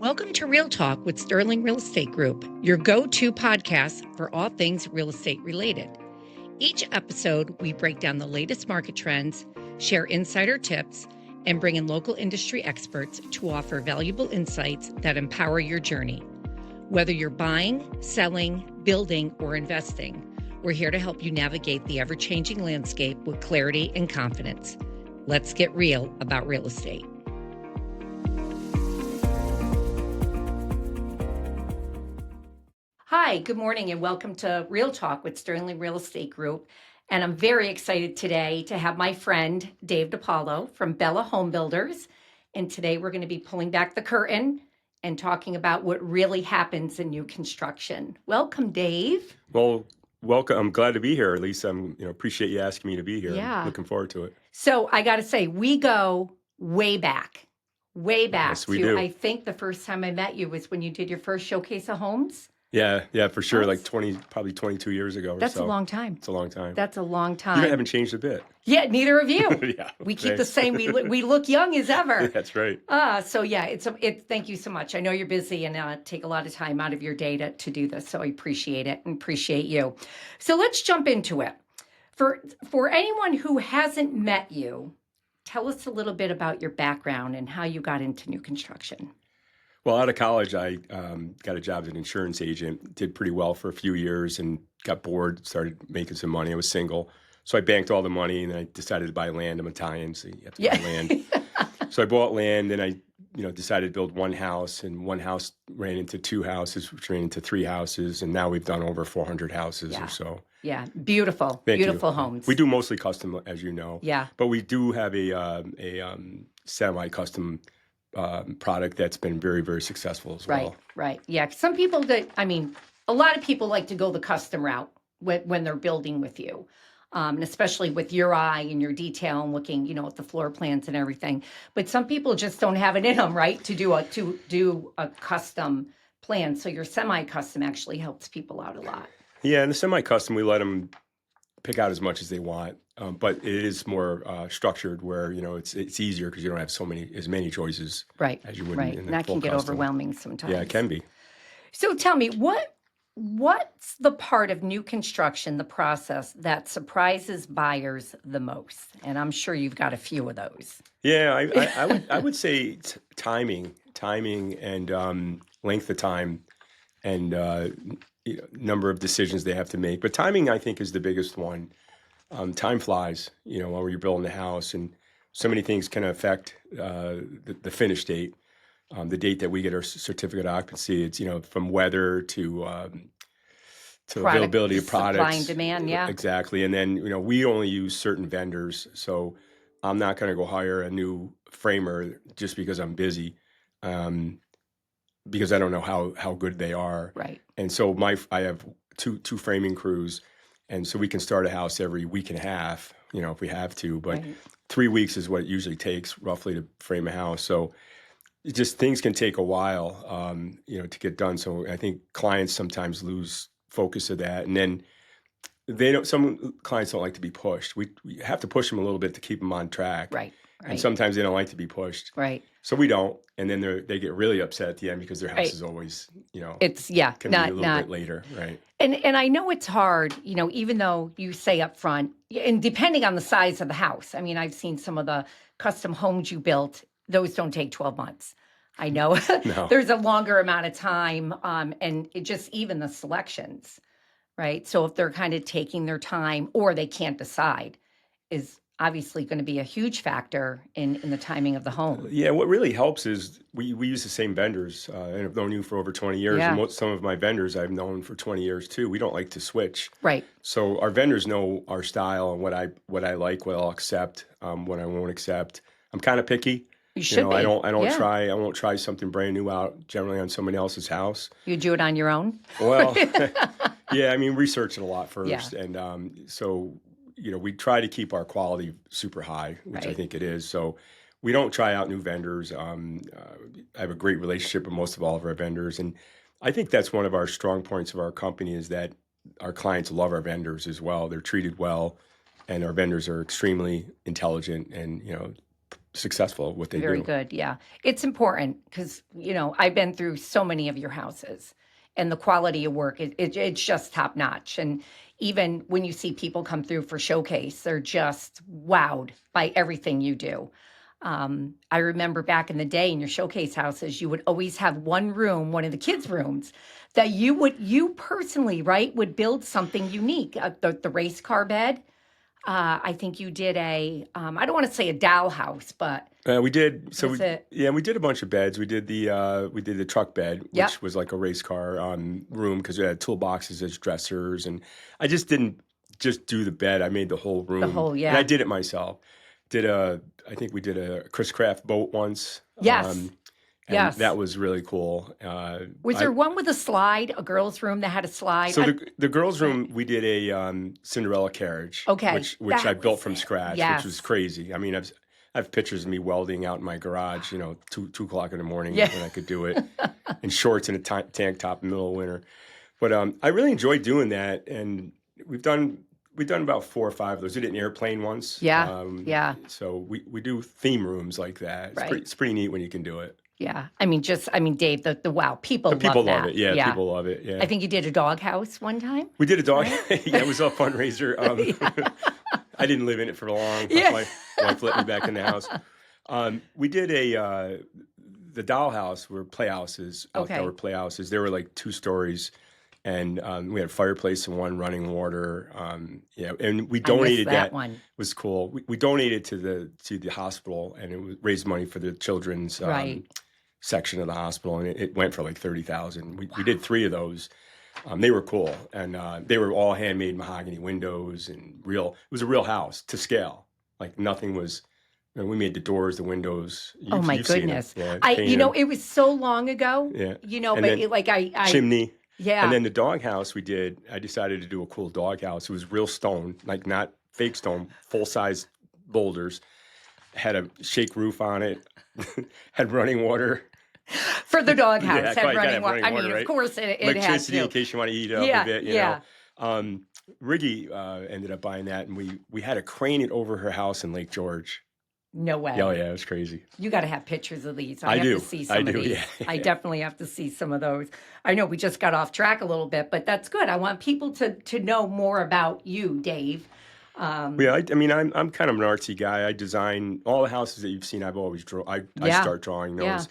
Welcome to Real Talk with Sterling Real Estate Group, your go-to podcast for all things real estate related. Each episode, we break down the latest market trends, share insider tips, and bring in local industry experts to offer valuable insights that empower your journey. Whether you're buying, selling, building, or investing, we're here to help you navigate the ever-changing landscape with clarity and confidence. Let's get real about real estate. Hi, good morning, and welcome to Real Talk with Sterling Real Estate Group. And I'm very excited today to have my friend Dave DePaulo from Bella Home Builders. And today we're going to be pulling back the curtain and talking about what really happens in new construction. Welcome, Dave. Well, welcome. I'm glad to be here, Lisa. Appreciate you asking me to be here. Yeah. I'm looking forward to it. So I got to say, we go way back. Yes, we do. I think the first time I met you was when you did your first showcase of homes. Yeah, for sure. Probably 22 years ago or so. That's a long time. It's a long time. That's a long time. You haven't changed a bit. Yeah, neither of you. Yeah, we keep the same. We look young as ever. That's right. So yeah, thank you so much. I know you're busy and take a lot of time out of your day to do this. So I appreciate it and appreciate you. So let's jump into it. For anyone who hasn't met you, tell us a little bit about your background and how you got into new construction. Well, out of college, I got a job as an insurance agent, did pretty well for a few years and got bored, started making some money. I was single. So I banked all the money and I decided to buy land. I'm Italian, so you have to buy land. So I bought land and I decided to build one house, and one house ran into two houses, which ran into three houses. And now we've done over 400 houses or so. Yeah, beautiful homes. We do mostly custom, as you know. Yeah. But we do have a semi-custom product that's been very, very successful as well. Right. Yeah. Some people a lot of people like to go the custom route when they're building with you. And especially with your eye and your detail and looking, at the floor plans and everything. But some people just don't have it in them, right, to do a custom plan. So your semi-custom actually helps people out a lot. Yeah, and the semi-custom, we let them pick out as much as they want. But it is more structured where, it's easier because you don't have as many choices as you would in the and that full can get custom. overwhelming sometimes. Yeah, it can be. So tell me, what's the part of new construction, the process, that surprises buyers the most? And I'm sure you've got a few of those. Yeah, I would say timing and length of time and number of decisions they have to make. But timing, I think, is the biggest one. Time flies, while you're building a house, and so many things can affect the finish date. The date that we get our certificate of occupancy, it's, from weather to availability of products. Supply and demand, yeah. Exactly. And then, we only use certain vendors. So I'm not going to go hire a new framer just because I'm busy, because I don't know how good they are. Right. And so I have two framing crews. And so we can start a house every week and a half, if we have to. But 3 weeks is what it usually takes roughly to frame a house. So things can take a while, to get done. So I think clients sometimes lose focus of that. And then some clients don't like to be pushed. We have to push them a little bit to keep them on track. Right. And sometimes they don't like to be pushed. Right. So we don't. And then they get really upset at the end because their house is always, it's can be a little bit later. Right. And I know it's hard, even though you say up front, and depending on the size of the house. I mean, I've seen some of the custom homes you built, those don't take 12 months. I know No. There's a longer amount of time, and it just even the selections, right? So if they're kind of taking their time or they can't decide, is obviously going to be a huge factor in the timing of the home. Yeah, what really helps is we use the same vendors, and I've known you for over 20 years. Yeah. And some of my vendors I've known for 20 years too. We don't like to switch. Right. So our vendors know our style and what I like, what I'll accept, what I won't accept. I'm kind of picky. You should be. I don't Yeah. I won't try something brand new out generally on someone else's house. You do it on your own? Well, yeah, research it a lot first. Yeah. And so, we try to keep our quality super high, which I think it is. So we don't try out new vendors. I have a great relationship with most of all of our vendors. And I think that's one of our strong points of our company is that our clients love our vendors as well. They're treated well, and our vendors are extremely intelligent and, successful at what they Very do. good. Yeah. It's important because, I've been through so many of your houses and the quality of work, it's just top notch. And even when you see people come through for showcase, they're just wowed by everything you do. I remember back in the day in your showcase houses, you would always have one room, one of the kids' rooms, that you personally, right, would build something unique. The race car bed. I think you did I don't want to say a dollhouse, but We did. So was it? we did a bunch of beds. We did the truck bed, Yep. which was like a race car room because we had toolboxes as dressers, and I just didn't just do the bed. I made the whole The room, whole, and I yeah. did it myself. I think we did a Chris Craft boat once. Yes. And Yes. that was really cool. Was there one with a slide, a girl's room that had a slide? So the girls' room, we did a Cinderella carriage, Okay. which I That built was from it. scratch, which was Yes. crazy. I mean, I have pictures of me welding out in my garage, 2 o'clock in the morning Yeah. when I could do it, in shorts and a tank top in the middle of winter. But I really enjoyed doing that, and we've done about 4 or 5 of those. We did an airplane once. Yeah. Yeah. So we do theme rooms like that. Right. It's pretty neat when you can do it. Yeah. Dave, the wow, people But people love love that. it. Yeah, Yeah. people love it. I Yeah. think you did a doghouse one time. We did a dog. Right? Yeah, it was a fundraiser. I didn't live in it for long. Yeah. My wife let me back in the house. We did the dollhouse were playhouses, Okay. outdoor playhouses. They were like 2 stories, and we had a fireplace in one, running water. And we I missed donated that one. It was cool. We donated to the hospital, and raised money for the children's Right. section of the hospital, and it went for like 30,000. We did 3 of those. They were cool, and they were all handmade mahogany windows and real. It was a real house to scale. Like nothing was. We made the doors, the windows. Oh my You've seen them. goodness. Yeah, You painted know, them. it was so long ago. Yeah. But And then I chimney. yeah. And then the doghouse we did. I decided to do a cool doghouse. It was real stone, like not fake stone, full size boulders. Had a shake roof on it. Had running water. For the doghouse, Yeah, had gotta running have water. running I mean, water, of right? course it had Electricity to. in case you want to eat up Yeah. a bit, Yeah. Riggy ended up buying that, and we had to crane it over her house in Lake George. No way. Yeah, yeah, it was crazy. You got to have pictures of these. I have do. to see some of these. Yeah. I definitely have to see some of those. I know we just got off track a little bit, but that's good. I want people to know more about you, Dave. Yeah, I mean, I'm kind of an artsy guy. I design all the houses that you've seen. I've always I Yeah. start drawing those,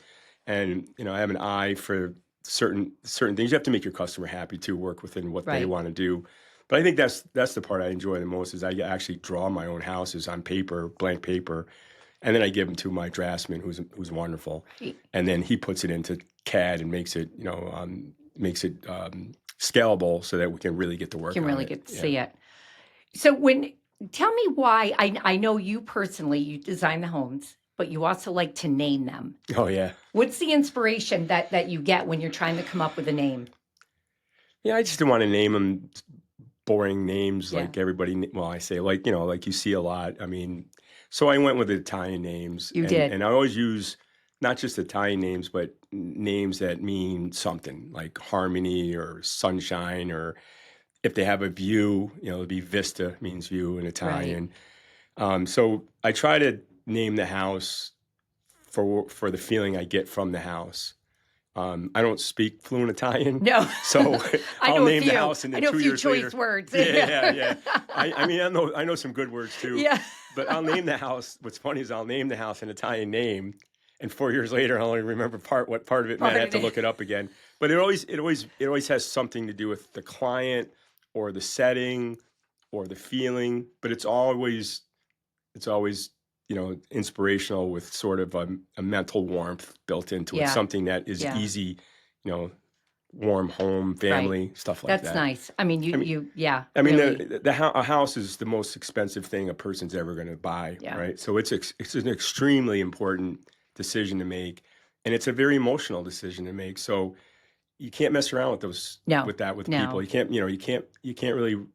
Yeah. and I have an eye for certain things. You have to make your customer happy to work within what they Right. want to do. But I think that's the part I enjoy the most is I actually draw my own houses on paper, blank paper, and then I give them to my draftsman, who's wonderful, and then he puts it into CAD and makes it scalable so that we can really get to work. Can on really it. get to see it. So tell me why, I know you personally, you design the homes, but you also like to name them. Oh yeah. What's the inspiration that you get when you're trying to come up with a name? Yeah, I just didn't want to name them boring names Yeah. like everybody. Well, I say like you see a lot. I mean, so I went with Italian names. You did. And I always use not just Italian names, but names that mean something like harmony or sunshine, or if they have a view, it'd be vista means view in Italian. So I try to name the house for the feeling I get from the house. I don't speak fluent Italian. No. So I I'll know name a few. the house, and then I know 2 a few years choice later, words. yeah. I mean, I know some good words too. Yeah. But I'll name the house. What's funny is I'll name the house an Italian name, and 4 years later, I'll only remember what part of it meant. I have to look it up again. But it always has something to do with the client or the setting or the feeling. But it's always inspirational with sort of a mental warmth built into it. Yeah. Something that is easy, warm home, family, stuff like that. That's nice. I mean, yeah. I mean, really. a house is the most expensive thing a person's ever going to buy, Yeah. right? So it's an extremely important decision to make, and it's a very emotional decision to make. So you can't mess around with those, No. with No. people. You can't really.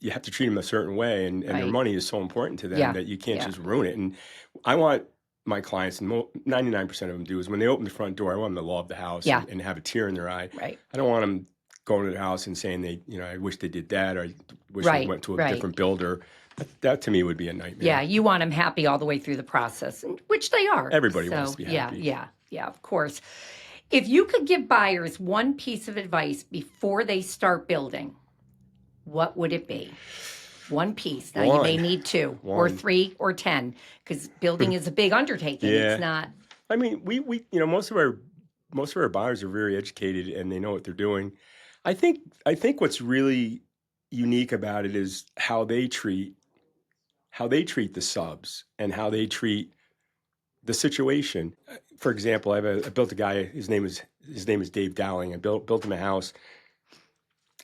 You have to treat them a certain way, and their Right. money is so important to them Yeah. that you can't Yeah. just ruin it. And I want my clients, and 99% of them do, is when they open the front door, I want them to love the house Yeah. and have a tear in their eye. Right. I don't want them going to the house and saying I wish they did that, or I wish Right, they went to a right. different builder. That to me would be a nightmare. Yeah, you want them happy all the way through the process, which they are. Everybody wants to be happy. Yeah, of course. If you could give buyers one piece of advice before they start building, what would it be? One piece. Now, you may need two or three or 10, because building is a big undertaking. Yeah. It's not. I mean, we most of our buyers are very educated and they know what they're doing. I think what's really unique about it is how they treat the subs and how they treat the situation. For example, I built a guy. His name is Dave Dowling. I built him a house,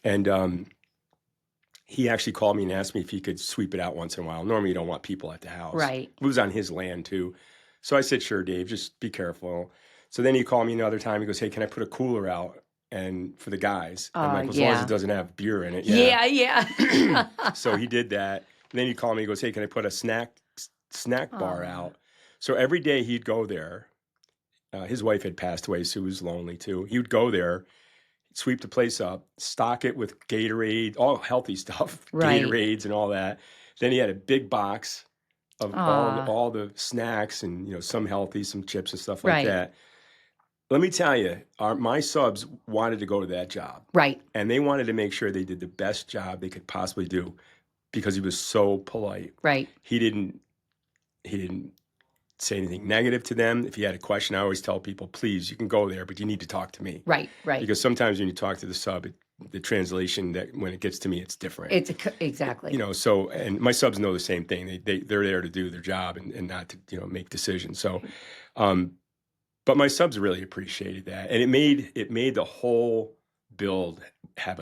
and he actually called me and asked me if he could sweep it out once in a while. Normally, you don't want people at the house. Right. It was on his land too, so I said, "Sure, Dave. Just be careful." So then he called me another time. He goes, "Hey, can I put a cooler out and for the guys?" I'm like, "As long as it doesn't have beer in it." Yeah. So he did that. And then he called me. He goes, "Hey, can I put a snack bar out?" So every day he'd go there. His wife had passed away, so he was lonely too. He would go there, sweep the place up, stock it with Gatorade, all healthy stuff, Right. Gatorades and all that. Then he had a big box of all the snacks and some healthy, some chips and stuff like that. Let me tell you, my subs wanted to go to that job. Right. And they wanted to make sure they did the best job they could possibly do because he was so polite. Right. He didn't say anything negative to them. If he had a question, I always tell people, please, you can go there, but you need to talk to me. Right. Because sometimes when you talk to the sub, the translation that when it gets to me, it's different. Exactly. So, and my subs know the same thing. They're there to do their job and not to make decisions. So, but my subs really appreciated that, and it made the whole build have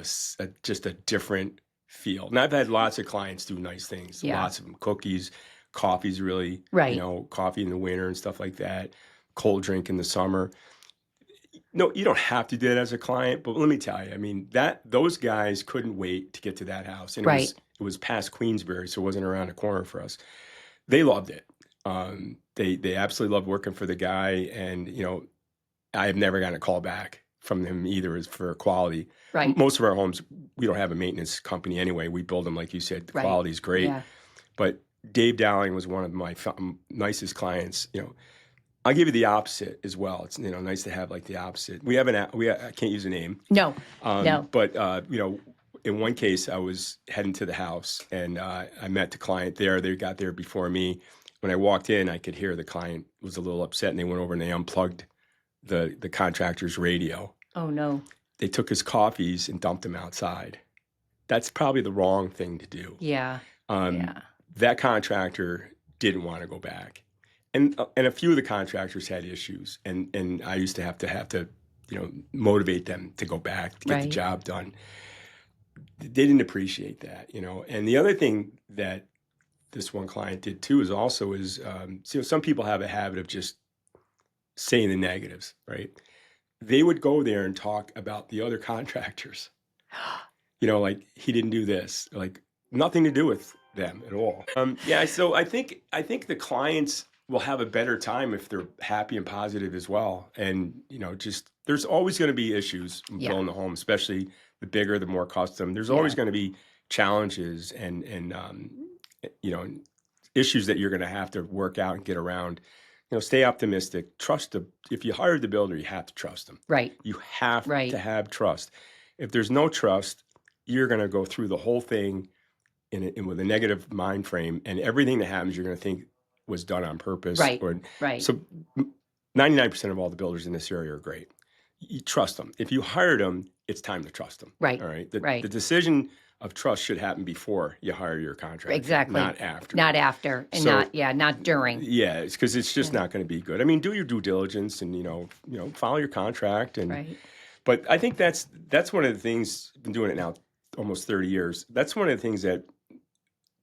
just a different feel. And I've had lots of clients do nice things. Yeah. Lots of them, cookies, coffee's really, right. Coffee in the winter and stuff like that. Cold drink in the summer. No, you don't have to do that as a client, but let me tell you, I mean, those guys couldn't wait to get to that house. And it was past Queensbury, so it wasn't around the corner for us. They loved it. They absolutely loved working for the guy, and I have never gotten a call back from them either as for quality. Right. Most of our homes, we don't have a maintenance company anyway. We build them, like you said. The quality is great. Yeah. But Dave Dowling was one of my nicest clients. I'll give you the opposite as well. It's nice to have like the opposite. I can't use a name. No. No. But in one case, I was heading to the house and I met the client there. They got there before me. When I walked in, I could hear the client was a little upset, and they went over and they unplugged the contractor's radio. Oh no! They took his coffees and dumped them outside. That's probably the wrong thing to do. Yeah. That contractor didn't want to go back, and a few of the contractors had issues, and I used to have to motivate them to go back to get the job done. They didn't appreciate that, And the other thing that this one client did too is some people have a habit of just saying the negatives, right? They would go there and talk about the other contractors. Like he didn't do this, like nothing to do with them at all. So I think the clients will have a better time if they're happy and positive as well. And just there's always going to be issues building the home, especially the bigger, the more custom. There's always going to be challenges and issues that you're going to have to work out and get around. Stay optimistic. If you hired the builder, you have to trust them. Right. You have to have trust. If there's no trust, you're going to go through the whole thing with a negative mind frame, and everything that happens, you're going to think was done on purpose. Right. So 99% of all the builders in this area are great. You trust them. If you hired them, it's time to trust them. Right. All right. The decision of trust should happen before you hire your contractor. Exactly. Not after. Not after, and not during. Yeah, it's because it's just not going to be good. I mean, do your due diligence and follow your contract and. But I think that's one of the things. I've been doing it now almost 30 years. That's one of the things that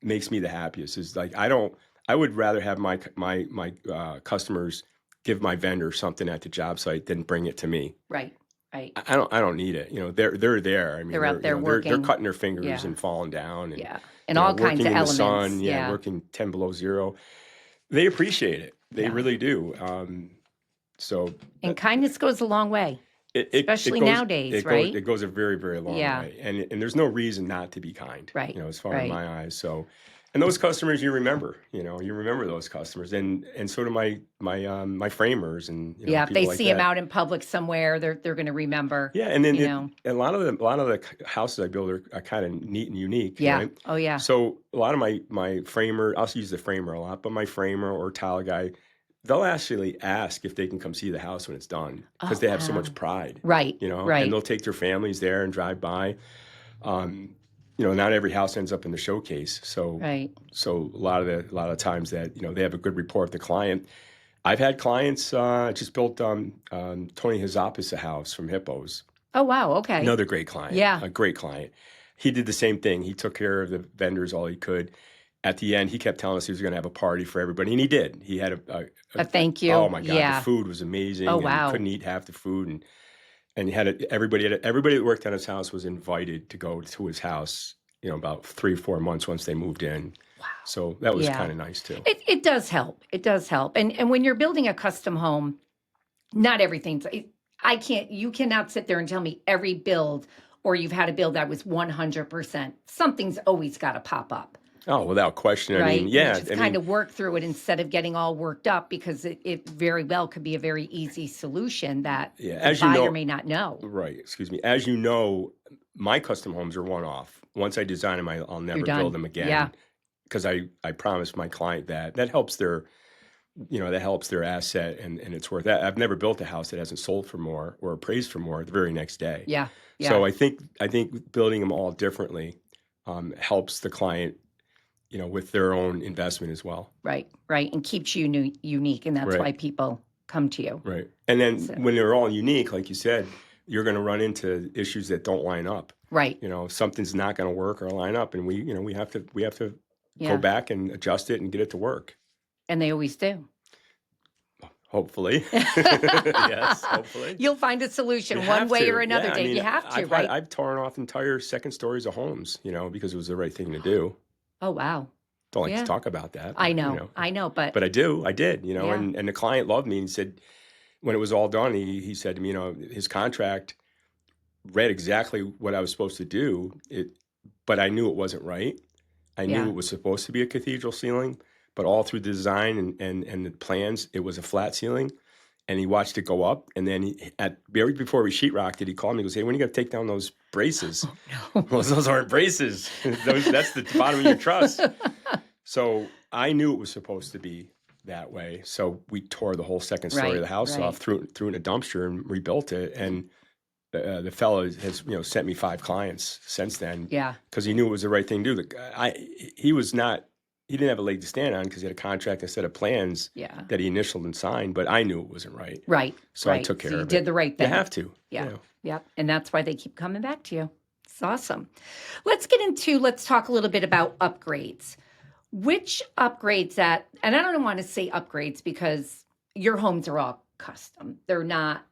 makes me the happiest. Is like I would rather have my customers give my vendor something at the job site than bring it to me. Right. I don't need it. They're there. I mean, they're out there working. They're cutting their fingers and falling down and all kinds of elements. Working in the sun, working 10 below zero. They appreciate it. They really do. And kindness goes a long way. Especially nowadays, right? It goes a very, very long way. And there's no reason not to be kind. Right. As far as my eyes. So And those customers you remember, you remember those customers, and so do my framers and Yeah, if they people like see him that. out in public somewhere, they're going to remember. Yeah, and then You know. a lot of the houses I build are kind of neat and unique, Yeah. right? Oh yeah. So a lot of my framer, I'll use the framer a lot, but my framer or tile guy, they'll actually ask if they can come see the house when it's done because Oh they have so wow. much pride, Right. and Right. they'll take their families there and drive by. Um, not every house ends up in the showcase, so Right. a lot of times that they have a good rapport with the client. I've had clients just built Tony Hazapis a house from Hippos. Oh wow. Okay. Another great client, Yeah. a great client. He did the same thing. He took care of the vendors all he could. At the end, he kept telling us he was going to have a party for everybody, and he did. He had A thank oh you. my God, the Yeah. food was Oh amazing, and you wow. couldn't eat half the food, and he had everybody that worked on his house was invited to go to his house. About 3 or 4 months once they moved in. Wow. So that was Yeah. kind of nice too. It does help. It does help. And when you're building a custom home, not everything's. You cannot sit there and tell me every build or you've had a build that was 100%. Something's always got to pop up. Oh, without question. I mean, Right? You yeah. just kind of work through it instead of getting all worked up because it very well could be a very easy solution that the as buyer may not know. right. Excuse me. As you know, my custom homes are one off. Once I design them, I'll never You're build done. them again. Yeah. Because I promised my client that helps their asset and it's worth that. I've never built a house that hasn't sold for more or appraised for more the very next day. Yeah. Yeah. So I think building them all differently helps the client, with their own investment as well. Right. Right. And keeps you unique. And that's Right. why people come to you. Right. And then So- when they're all unique, like you said, you're going to run into issues that don't line up. Right. Something's not going to work or line up, and we have to Yeah. go back and adjust it and get it to work. And they always do. Hopefully. Yes, hopefully. You'll find a solution You one have way to. or another, Yeah, I Dave. mean, You have to, right? I've torn off entire second stories of homes, because it was the right thing to do. Oh, wow. Don't like Yeah. to talk about that. I but, know. I know. But I did, Yeah. and the client loved me. And he said, when it was all done, he said to me, his contract read exactly what I was supposed to do, but I knew it wasn't right. I knew Yeah. it was supposed to be a cathedral ceiling, but all through the design and the plans, it was a flat ceiling. And he watched it go up, and then very before we sheetrocked it, he called me and goes, "Hey, when are you going to take down those braces?" no. Well, those aren't braces. That's the bottom of your truss. So I knew it was supposed to be that way. So we tore the whole second story of the house off, threw it in a dumpster, and rebuilt it. And the fellow has sent me 5 clients since then. Yeah. Because he knew it was the right thing to do. He didn't have a leg to stand on because he had a contract and a set of plans Yeah. that he initialed and signed, but I knew it wasn't right. Right. So right. I took care of it. You did the right thing. You have to. Yeah. Yep. And that's why they keep coming back to you. It's awesome. Let's talk a little bit about upgrades. Which upgrades and I don't want to say upgrades because your homes are all custom. They're not,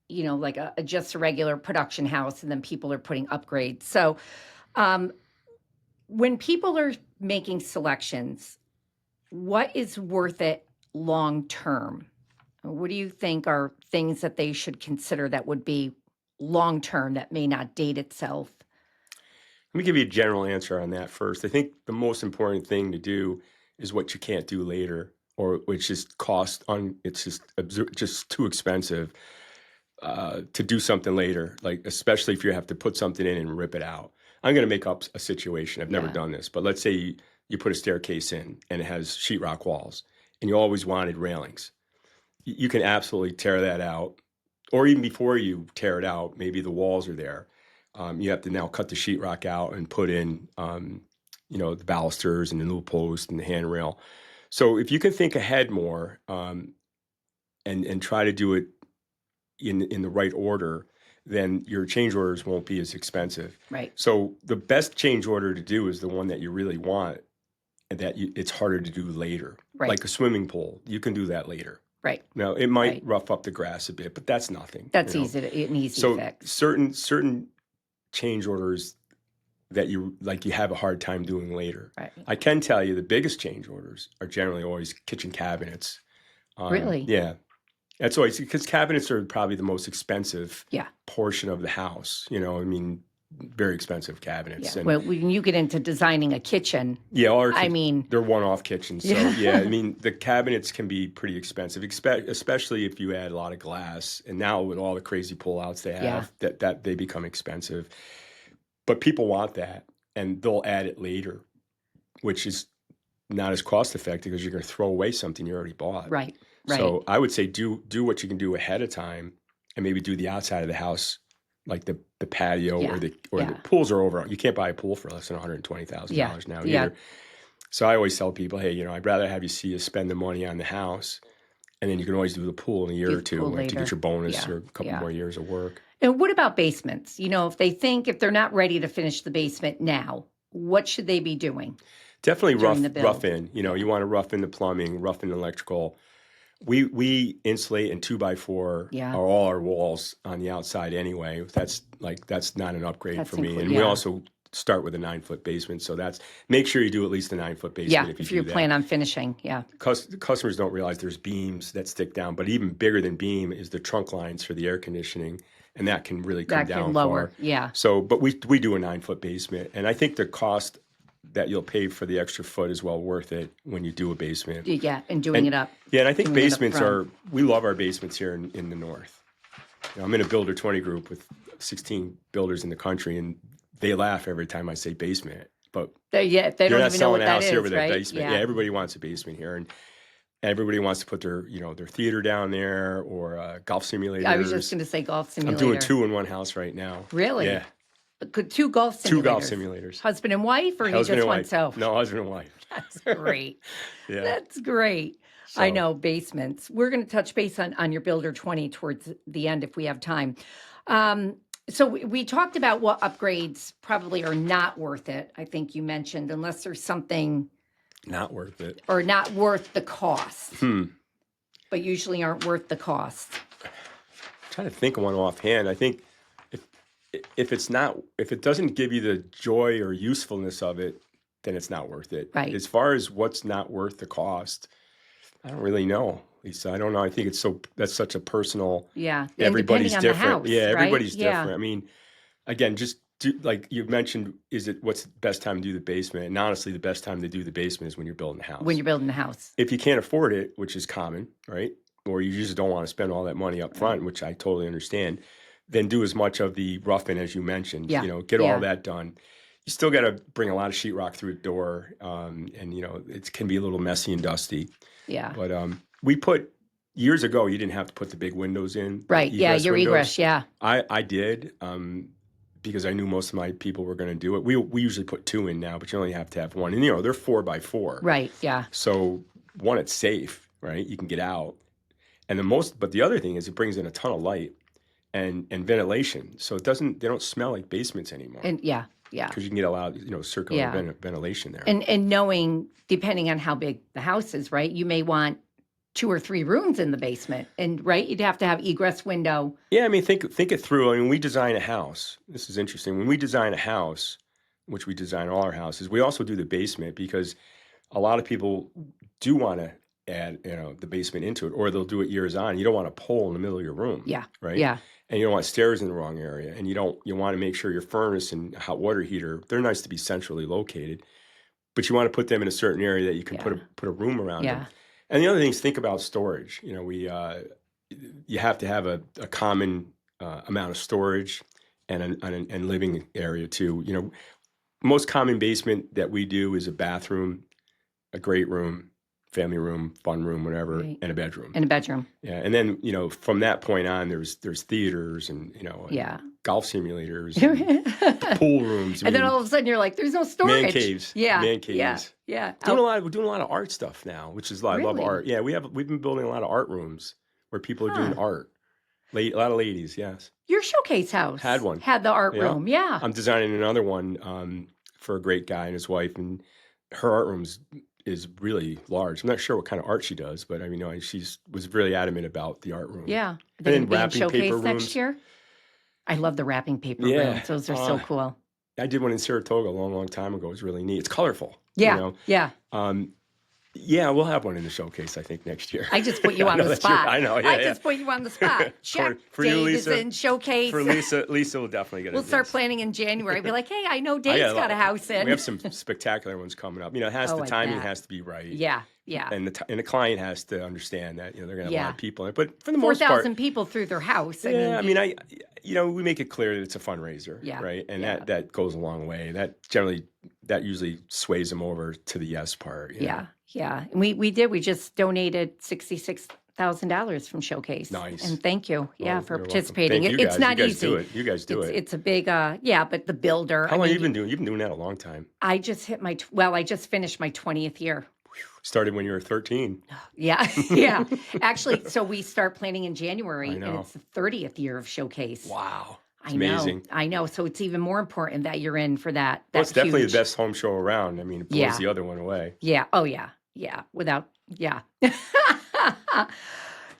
like just a regular production house and then people are putting upgrades. So when people are making selections, what is worth it long term? What do you think are things that they should consider that would be long term that may not date itself? Let me give you a general answer on that first. I think the most important thing to do is what you can't do later, or which is it's just too expensive to do something later, like especially if you have to put something in and rip it out. I'm going to make up a situation. I've never done this, but let's say you put a staircase in and it has sheetrock walls and you always wanted railings. You can absolutely tear that out, or even before you tear it out, maybe the walls are there. You have to now cut the sheetrock out and put in, the balusters and the new post and the handrail. So if you can think ahead more and try to do it in the right order, then your change orders won't be as expensive. Right. So the best change order to do is the one that you really want, and it's harder to do later. Right. Like a swimming pool, you can do that later. Right. Now it might rough up the grass a bit, but that's nothing. That's easy. An easy so fix. certain change orders that you have a hard time doing later. Right. I can tell you the biggest change orders are generally always kitchen cabinets. Really? Yeah. That's always because cabinets are probably the most expensive Yeah. portion of the house. I mean, very expensive cabinets. Yeah. And Well, when you get into designing a kitchen, they're one-off kitchens. So I mean, the cabinets can be pretty expensive, especially if you add a lot of glass. And now with all the crazy pull-outs they have, that they become expensive. But people want that, and they'll add it later, which is not as cost-effective because you're going to throw away something you already bought. Right. So I would say do what you can do ahead of time, and maybe do the outside of the house, like the patio or the pools are over. You can't buy a pool for less than $120,000 now either. So I always tell people, hey, I'd rather have you see us spend the money on the house, and then you can always do the pool in a year or two to get your bonus or a couple more years of work. And what about basements? If they're not ready to finish the basement now, what should they be doing? Definitely rough in. You want to rough in the plumbing, rough in the electrical. We insulate in 2x4 all our walls on the outside anyway. That's not an upgrade for me. And we also start with a 9-foot basement. So make sure you do at least a 9-foot basement if you plan on finishing. Yeah. Customers don't realize there's beams that stick down, but even bigger than beam is the trunk lines for the air conditioning. And that can really come down lower. Far. Yeah. So, but we do a 9-foot basement. And I think the cost that you'll pay for the extra foot is well worth it when you do a basement. Yeah, and doing it up. Yeah, and I think basements we love our basements here in the North. I'm in a Builder 20 group with 16 builders in the country, and they laugh every time I say basement. But they don't even know what that is, right? Basement. Yeah, everybody wants a basement here, and everybody wants to put their their theater down there or golf simulators. I was just going to say golf simulator. I'm doing 2 in one house right now. Really? Yeah. 2 golf simulators. 2 golf simulators. Husband and wife, or he just oneself? No, husband and wife. That's great. Yeah. That's great. So, I know, basements. We're going to touch base on your Builder 20 towards the end if we have time. So we talked about what upgrades probably are not worth it. I think you mentioned, unless there's something not worth it. Or not worth the cost. But usually aren't worth the cost. I'm trying to think of one offhand. I think if it doesn't give you the joy or usefulness of it, then it's not worth it. Right. As far as what's not worth the cost, I don't really know, Lisa. I don't know. I think that's such a personal. Yeah. Everybody's different. House, Everybody's right? different. I mean, again, just like you mentioned, what's the best time to do the basement? And honestly, the best time to do the basement is when you're building a house. When you're building a house. If you can't afford it, which is common, right? Or you just don't want to spend all that money up front, which I totally understand, then do as much of the roughing as you mentioned. Yeah. Get all that done. You still got to bring a lot of sheetrock through the door, and it can be a little messy and dusty. Yeah. But we put years ago, you didn't have to put the big windows in. Right. Yeah. Your egress. Yeah. I did because I knew most of my people were going to do it. We usually put 2 in now, but you only have to have 1. And they're 4x4. Right. Yeah. So one, it's safe, right? You can get out. And but the other thing is it brings in a ton of light and ventilation. So they don't smell like basements anymore. And yeah. Because you can get a lot of circular ventilation there. And knowing, depending on how big the house is, right, you may want 2 or 3 rooms in the basement. And, right, you'd have to have egress window. Yeah, I mean, think it through. I mean, we design a house. This is interesting. When we design a house, which we design all our houses, we also do the basement because a lot of people do want to add, the basement into it, or they'll do it years on. You don't want a pole in the middle of your room. Yeah. Right? Yeah. And you don't want stairs in the wrong area. And you want to make sure your furnace and hot water heater, they're nice to be centrally located, but you want to put them in a certain area that you can put a room around them. And the other thing is think about storage. You have to have a common amount of storage and living area too. Most common basement that we do is a bathroom, a great room, family room, fun room, whatever, and a bedroom. Yeah, and then from that point on, there's theaters and golf simulators, and pool rooms, and then all of a sudden you're like, there's no storage. Man caves, yeah. We're doing a lot of art stuff now, which is I love art. Yeah, we've been building a lot of art rooms where people are doing art. A lot of ladies, yes. Your showcase house had the art room. Yeah, I'm designing another one for a great guy and his wife, and her art room's is really large. I'm not sure what kind of art she does, but I mean, she was really adamant about the art room. Yeah. And then wrapping paper rooms. Next year? I love the wrapping paper rooms. Those are so cool. I did one in Saratoga a long, long time ago. It was really neat. It's colorful. Yeah. Yeah. Yeah, we'll have one in the showcase, I think, next year. I just put you I on know the that's your, spot. I know, yeah, I yeah. just put you on the spot. Check. For you, Dave is Lisa, in showcase. for Lisa will definitely get We'll a start yes. planning in January. I'll be like, hey, I know I Dave's got a house in. We have some spectacular ones coming up. It has Oh, the I timing bet. has to be right. Yeah, yeah. And the client has to understand that they're going to have a lot Yeah. of people in it. But for the most part, 4,000 people through their house. yeah. I mean, We make it clear that it's a fundraiser, Yeah, right? And yeah. that goes a long way. That usually sways them over to the yes part. Yeah, yeah. And we just donated $66,000 from Showcase. Nice. And thank you, Oh, for you're welcome. participating. Thank you It's guys. not You guys easy. do it. You guys do it. It's a big, but the builder. How long have you been doing? You've been doing that a long time. I just hit I just finished my 20th year. Started when you were 13. Yeah, yeah. Actually, so we start planning in January, I and know. it's the 30th year of Showcase. Wow. It's I know, amazing. I know. So it's even more important that you're in for that. Well, it's definitely huge... the best home show around. I mean, it blows Yeah. the other one away. Yeah. Oh, yeah. Yeah. Yeah.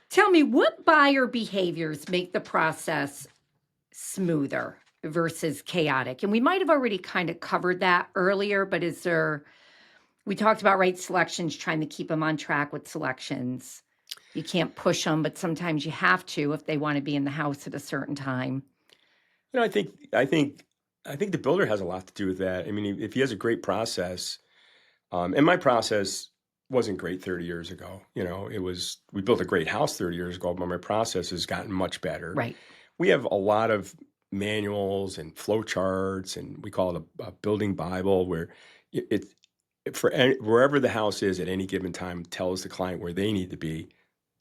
Tell me, what buyer behaviors make the process smoother versus chaotic? And we might have already kind of covered that earlier, but we talked about right selections, trying to keep them on track with selections. You can't push them, but sometimes you have to if they want to be in the house at a certain time. I think the builder has a lot to do with that. I mean, if he has a great process, and my process wasn't great 30 years ago. We built a great house 30 years ago, but my process has gotten much better. Right. We have a lot of manuals and flow charts, and we call it a building Bible, where wherever the house is at any given time tells the client where they need to be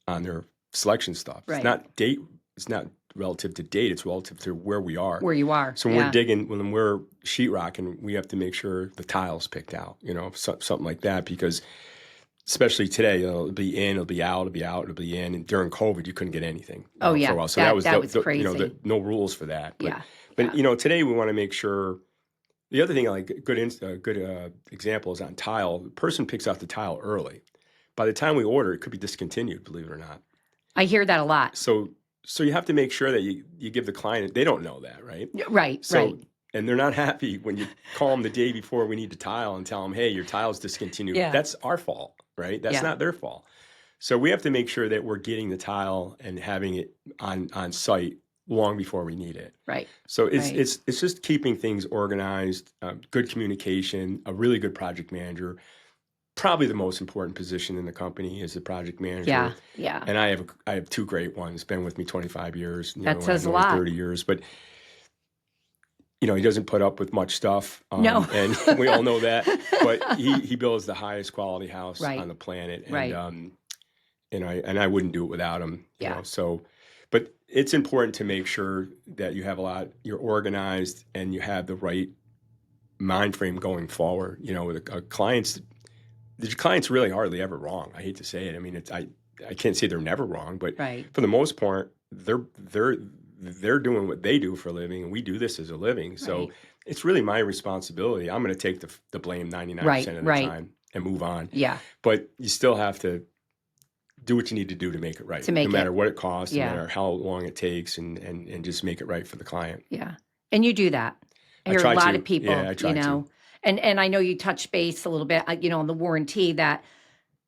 on their selection stuff. Right. It's not relative to date. It's relative to where we are. Where you are. So when we're digging, when we're sheetrocking, we have to make sure the tile's picked out, something like that, because especially today, it'll be in, it'll be out, it'll be out, it'll be in. And during COVID, you couldn't get anything. Oh, yeah. For a while. So that was crazy. No rules for that. But, yeah. Today we want to make sure. The other thing, like a good example is on tile. The person picks out the tile early. By the time we order, it could be discontinued, believe it or not. I hear that a lot. So you have to make sure that you give the client, they don't know that, right? Right, right. And they're not happy when you call them the day before we need to tile and tell them, hey, your tile's discontinued. Yeah. That's our fault, right? That's not their fault. So we have to make sure that we're getting the tile and having it on site long before we need it. Right. So it's just keeping things organized, good communication, a really good project manager. Probably the most important position in the company is the project manager. Yeah, yeah. And I have two great ones. Been with me 25 years. That says a lot. 30 years, but he doesn't put up with much stuff. No. And we all know that. But he builds the highest quality house on the planet. And, right. And I wouldn't do it without him. Yeah. But it's important to make sure that you're organized and you have the right mind frame going forward. With clients. The client's really hardly ever wrong. I hate to say it. I mean, I can't say they're never wrong, but for the most part, they're doing what they do for a living, and we do this as a living. So it's really my responsibility. I'm going to take the blame 99% of the time and move on. Yeah. But you still have to do what you need to do to make it right. No matter what it costs, no matter how long it takes, and just make it right for the client. Yeah. And you do that. I hear a lot of people, I try to. And I know you touched base a little bit, on the warranty, that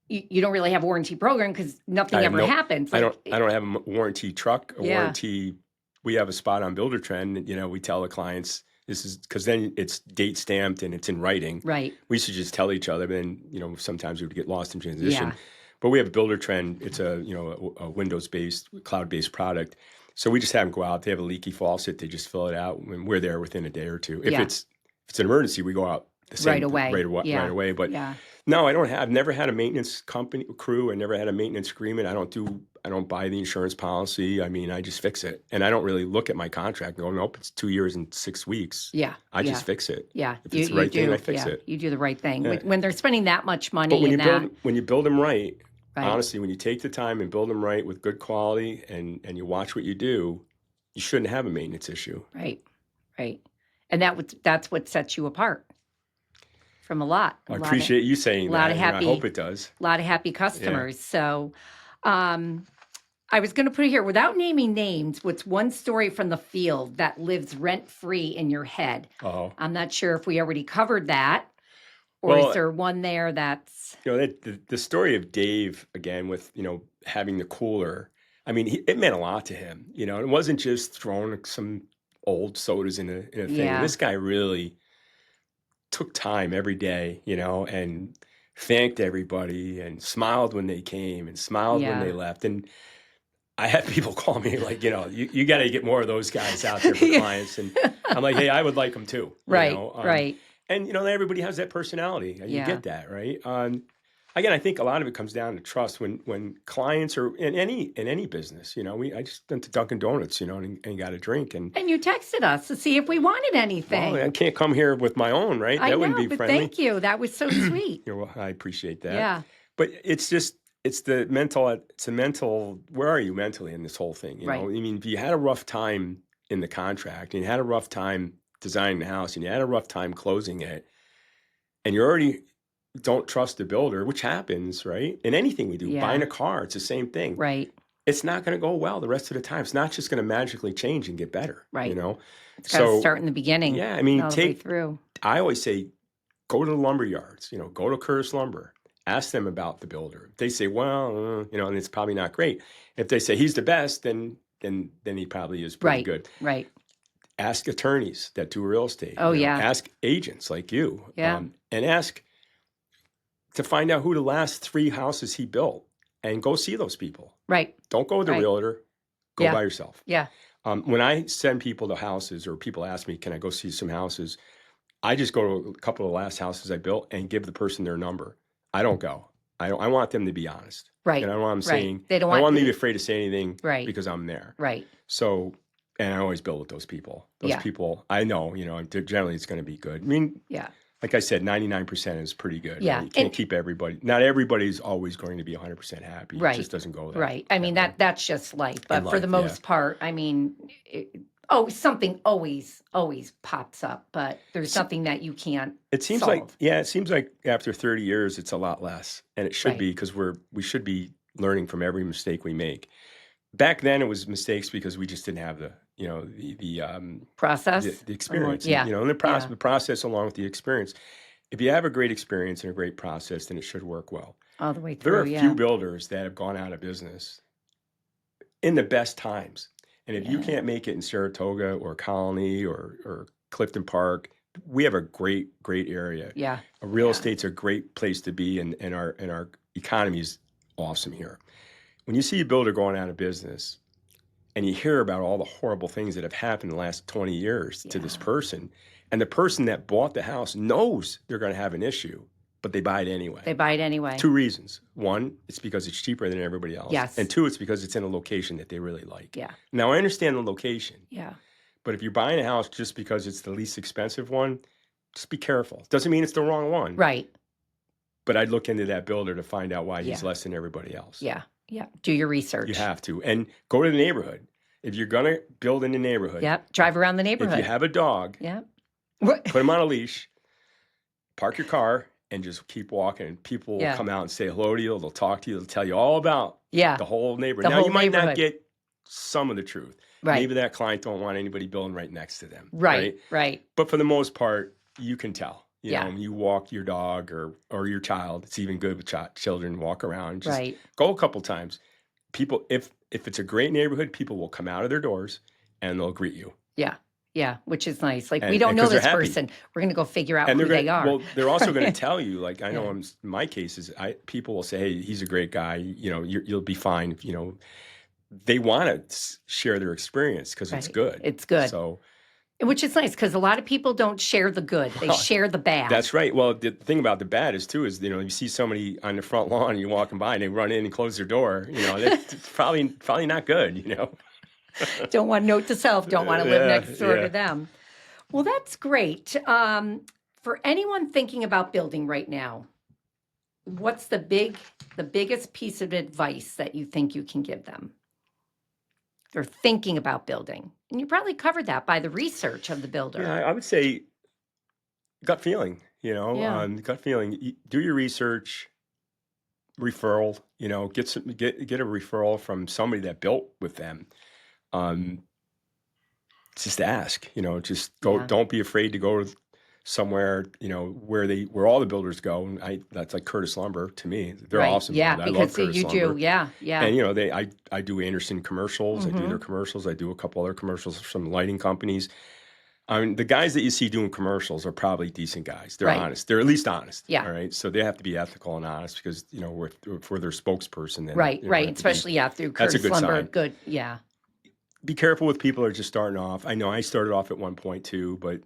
you don't really have a warranty program because nothing ever happens. Like, I don't have a warranty truck, warranty. We have a spot on Builder Trend. We tell the clients this is because then it's date stamped and it's in writing. Right. We used to just tell each other, but then sometimes we would get lost in transition. Yeah. But we have a Builder Trend. It's a Windows-based, cloud-based product. So we just have them go out. They have a leaky faucet. They just fill it out, and we're there within a day or two. If it's an emergency, we go out the same right away. Right away. But no, I've never had a maintenance company crew. I never had a maintenance agreement. I don't buy the insurance policy. I mean, I just fix it, and I don't really look at my contract and go, nope, it's 2 years and 6 weeks. Yeah, I just fix it. Yeah, if it's the right thing, I fix it. You do the right thing when they're spending that much money. But when you build them right, honestly, when you take the time and build them right with good quality, and you watch what you do, you shouldn't have a maintenance issue. Right, and that's what sets you apart from a lot. I appreciate you saying that. I hope it does. A lot of happy customers. Yeah. So I was going to put it here, without naming names, what's one story from the field that lives rent-free in your head? Oh. I'm not sure if we already covered that. Or is there one there that's... the story of Dave, again, with, having the cooler, I mean, it meant a lot to him. It wasn't just throwing some old sodas in a thing. Yeah. This guy really took time every day, and thanked everybody and smiled when they came and smiled when they left. And I had people call me like, you got to get more of those guys out there for clients. And I'm like, hey, I would like them too. Right, right. And, everybody has that personality. You get that, right? Again, I think a lot of it comes down to trust when clients are in any business. I just went to Dunkin' Donuts, and got a drink. And you texted us to see if we wanted anything. Well, I can't come here with my own, right? That wouldn't be friendly. Thank you. That was so sweet. Well, I appreciate that. Yeah. But it's the mental, where are you mentally in this whole thing? Right. I mean, if you had a rough time in the contract and you had a rough time designing the house and you had a rough time closing it and you already don't trust the builder, which happens, right? In anything we do, buying a car, it's the same thing. Right. It's not going to go well the rest of the time. It's not just going to magically change and get better. Right. It's got to start in the beginning. Yeah. I mean, all the way through. I always say, go to the lumber yards, go to Curtis Lumber. Ask them about the builder. If they say, well, and it's probably not great. If they say he's the best, then he probably is pretty good. Right. Ask attorneys that do real estate. Oh, yeah. Ask agents like you. Yeah. And ask to find out who the last 3 houses he built and go see those people. Right. Don't go with the realtor. Go by yourself. Yeah. When I send people to houses or people ask me, can I go see some houses? I just go to a couple of the last houses I built and give the person their number. I don't go. I want them to be honest. Right. I don't want them saying, they don't I want them to be afraid to say anything because I'm there. Right. So, and I always build with those people. Those people, I know, generally it's going to be good. I mean, like I said, 99% is pretty good. Yeah. Right? You can't keep everybody. Not everybody's always going to be 100% happy. Right. It just doesn't go that Right. I mean, that's just life. But for the most part, I mean, something always pops up, but there's something that you can't solve. It seems like after 30 years, it's a lot less. And it should be because we should be learning from every mistake we make. Back then, it was mistakes because we just didn't have the process, the experience, and the process along with the experience. If you have a great experience and a great process, then it should work well. All the way through, there are a few builders that have gone out of business in the best times. And if you can't make it in Saratoga or Colony or Clifton Park, we have a great area. Yeah. Real estate's a great place to be, and our economy is awesome here. When you see a builder going out of business and you hear about all the horrible things that have happened in the last 20 years to this person, and the person that bought the house knows they're going to have an issue, but they buy it anyway. 2 reasons. 1, it's because it's cheaper than everybody else. Yes. And 2, it's because it's in a location that they really like. Yeah. Now, I understand the location. Yeah. But if you're buying a house just because it's the least expensive one, just be careful. Doesn't mean it's the wrong one. Right. But I'd look into that builder to find out why he's less than everybody else. Yeah. Yeah. Do your research. You have to. And go to the neighborhood. If you're going to build in the neighborhood. Yep. Drive around the neighborhood. If you have a dog. Yep. Put him on a leash. Park your car. And just keep walking. And people will come out and say hello to you. They'll talk to you. They'll tell you all about the whole neighborhood. Now, you might not get some of the truth. Right. Maybe that client don't want anybody building right next to them. Right. But for the most part, you can tell. You know, when you walk your dog or your child, it's even good with children, walk around. Just go a couple times. People, if it's a great neighborhood, people will come out of their doors and they'll greet you. Yeah. Yeah, which is nice. Like, we don't know this person. We're going to go figure out who they are. Well, they're also going to tell you, like, I know in my cases, people will say, hey, he's a great guy. You'll be fine. They want to share their experience because it's good. It's good. So, which is nice because a lot of people don't share the good. They share the bad. That's right. Well, the thing about the bad is, you see somebody on the front lawn and you're walking by and they run in and close their door. That's probably not good, Don't want note to self, don't want to live next door to them. Well, that's great. For anyone thinking about building right now, what's the biggest piece of advice that you think you can give them? They're thinking about building. And you probably covered that by the research of the builder. Yeah, I would say gut feeling, gut feeling. Do your research, referral, get a referral from somebody that built with them. Just ask, just go. Don't be afraid to go to somewhere, where all the builders go. And that's like Curtis Lumber to me. They're awesome. Yeah, I love Curtis you Lumber. do. Yeah. And I do Anderson commercials. I do their commercials. I do a couple other commercials for some lighting companies. I mean, the guys that you see doing commercials are probably decent guys. They're honest. They're at least honest. Yeah. All right. So they have to be ethical and honest because, for their spokesperson. Then, right. Especially, through Curtis Lumber. Sign. Good. Yeah. Be careful with people who are just starting off. I know I started off at one point too, but,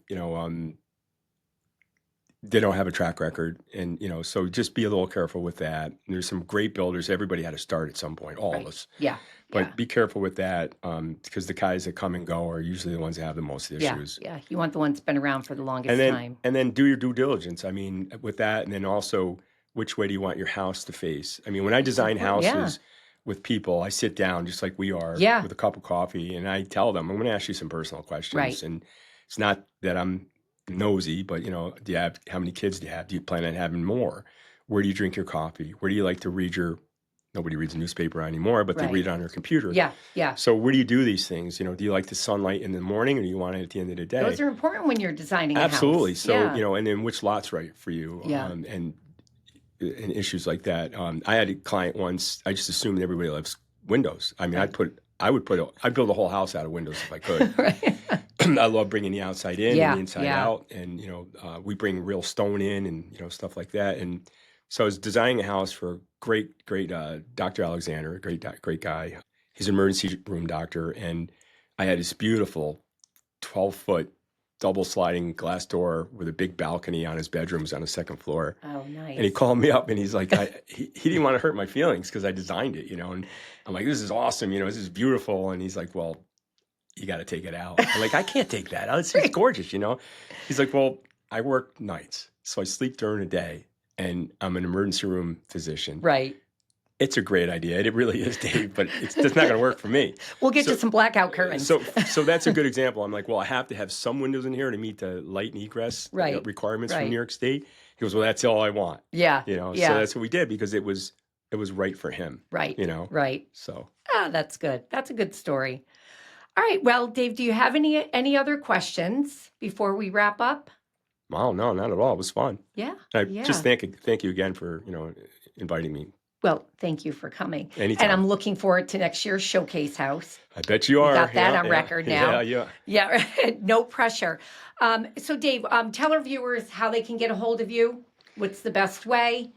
they don't have a track record. And, so just be a little careful with that. And there's some great builders. Everybody had to start at some point, all of us. Yeah. But be careful with that because the guys that come and go are usually the ones that have the most issues. Yeah. You want the ones that's been around for the longest time. And then do your due diligence. I mean, with that, and then also, which way do you want your house to face? I mean, when I design houses with people, I sit down just like we are with a cup of coffee, and I tell them, I'm going to ask you some personal questions. Right. And it's not that I'm nosy, but, how many kids do you have? Do you plan on having more? Where do you drink your coffee? Where do you like to read nobody reads a newspaper anymore, but they read it on their computer. Yeah. So where do you do these things? Do you like the sunlight in the morning or do you want it at the end of the day? Those are important when you're designing a house. Absolutely. So, and then which lot's right for you and issues like that. I had a client once, I just assumed everybody loves windows. I mean, I'd build a whole house out of windows if I could. Right. I love bringing the outside in and the inside out. And, we bring real stone in and, stuff like that. And so I was designing a house for great Dr. Alexander, a great guy. He's an emergency room doctor. And I had this beautiful 12-foot double sliding glass door with a big balcony on his bedroom. It was on the second floor. Oh, nice. And he called me up and he's like, he didn't want to hurt my feelings because I designed it, and I'm like, this is awesome. This is beautiful. And he's like, well, you got to take it out. I'm like, I can't take that out. It's gorgeous, He's like, well, I work nights. So I sleep during the day and I'm an emergency room physician. Right. It's a great idea. It really is, Dave, but it's not going to work for me. We'll get you some blackout curtains. So that's a good example. I'm like, well, I have to have some windows in here to meet the light and egress requirements from New York State. He goes, well, that's all I want. Yeah. So that's what we did because it was right for him. Right. Right. So. That's good. That's a good story. All right. Well, Dave, do you have any other questions before we wrap up? Well, no, not at all. It was fun. Yeah. Just thank you again for, inviting me. Well, thank you for coming. Anytime. And I'm looking forward to next year's showcase house. I bet you are. We got that on record now. Yeah. No pressure. So, Dave, tell our viewers how they can get a hold of you. What's the best way?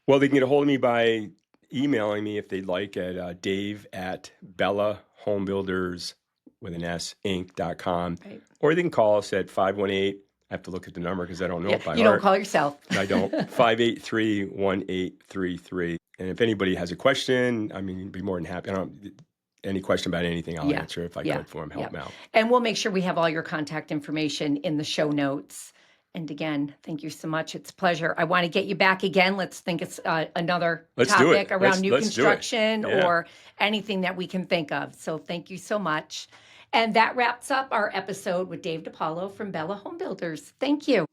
Well, they can get a hold of me by emailing me if they'd like at dave@bellahomebuilders.com. Right. Or they can call us at 518. I have to look at the number because I don't know it by heart. You don't call yourself. I don't. 583-1833. And if anybody has a question, I mean, I'd be more than happy. Any question about anything, I'll answer if I could for them, help them out. And we'll make sure we have all your contact information in the show notes. And again, thank you so much. It's a pleasure. I want to get you back again. Let's think it's another topic around new construction or anything that we can think of. So thank you so much. And that wraps up our episode with Dave DePaulo from Bella Home Builders. Thank you.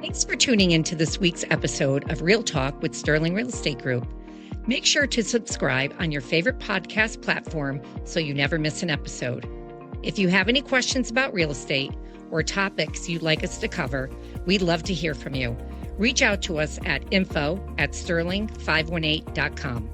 Thanks for tuning into this week's episode of Real Talk with Sterling Real Estate Group. Make sure to subscribe on your favorite podcast platform so you never miss an episode. If you have any questions about real estate or topics you'd like us to cover, we'd love to hear from you. Reach out to us at info@sterling518.com.